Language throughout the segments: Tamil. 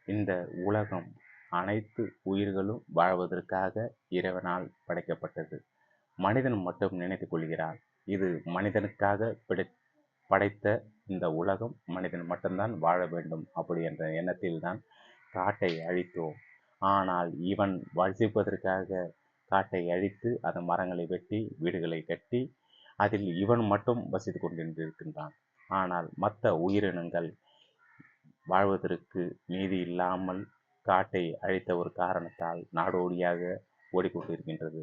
இந்த உலகம் அனைத்து உயிர்களும் வாழ்வதற்காக இறைவனால் படைக்கப்பட்டது. மனிதன் மட்டும் நினைத்துக் கொள்கிறான், இது மனிதனுக்காக படைத்த இந்த உலகம் மனிதன் மட்டும்தான் வாழ வேண்டும் அப்படி என்ற எண்ணத்தில்தான் காட்டை அழித்தோம். ஆனால் இவன் வசிப்பதற்காக காட்டை அழித்து அதன் மரங்களை வெட்டி வீடுகளை கட்டி அதில் இவன் மட்டும் வசித்து கொண்டிருக்கின்றான். ஆனால் மற்ற உயிரினங்கள் வாழ்வதற்கு நீதி இல்லாமல் காட்டை அழித்த ஒரு காரணத்தால் நாடோடியாக ஓடிக்கொண்டிருக்கின்றது.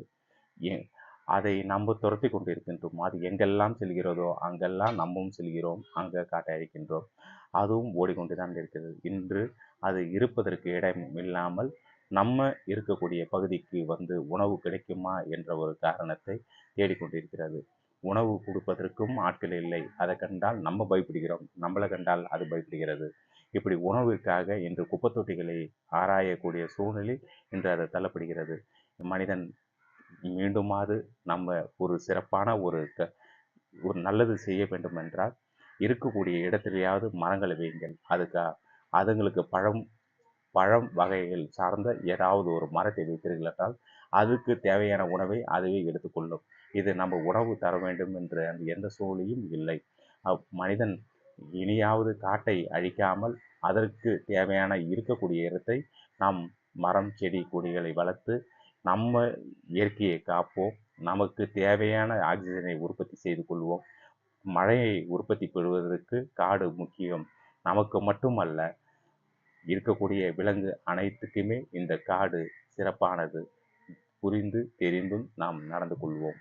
அதை நம்ம துரத்தி கொண்டிருக்கின்றோம். அது எங்கெல்லாம் செல்கிறதோ அங்கெல்லாம் நம்மும் செல்கிறோம், அங்கே காட்டை அழிக்கின்றோம். அதுவும் ஓடிக்கொண்டுதான் இருக்கிறது. இன்று அது இருப்பதற்கு இடம் இல்லாமல் நம்ம இருக்கக்கூடிய பகுதிக்கு வந்து உணவு கிடைக்குமா என்ற ஒரு காரணத்தை தேடிக்கொண்டிருக்கிறது. உணவு கொடுப்பதற்கும் ஆட்கள் இல்லை. அதை கண்டால் நம்ம பயப்படுகிறோம், நம்மளை கண்டால் அது பயப்படுகிறது. இப்படி உணவிற்காக இன்று குப்பை தொட்டிகளை ஆராயக்கூடிய சூழ்நிலை இன்று அது தள்ளப்படுகிறது. மனிதன் மீண்டுமாறு நம்ம ஒரு சிறப்பான ஒரு நல்லது செய்ய வேண்டும் என்றால் இருக்கக்கூடிய இடத்திலேயாவது மரங்களை வையுங்கள். அதுங்களுக்கு பழம் வகைகள் சார்ந்த ஏதாவது ஒரு மரத்தை வைத்தீர்கள் என்றால் அதுக்கு தேவையான உணவை அதுவே எடுத்துக்கொள்ளும். இது நம்ம உணவு தர வேண்டும் என்ற எந்த சூழ்நிலையும் இல்லை. மனிதன் இனியாவது காட்டை அழிக்காமல் அதற்கு தேவையான இருக்கக்கூடிய இடத்தை நாம் மரம் செடி கொடிகளை வளர்த்து நம்ம இயற்கையை காப்போம். நமக்கு தேவையான ஆக்சிஜனை உற்பத்தி செய்து கொள்வோம். மழையை உற்பத்தி பெறுவதற்கு காடு முக்கியம். நமக்கு மட்டுமல்ல, இருக்கக்கூடிய விலங்கு அனைத்துக்குமே இந்த காடு சிறப்பானது. புரிந்து தெரிந்தும் நாம் நடந்து கொள்வோம்.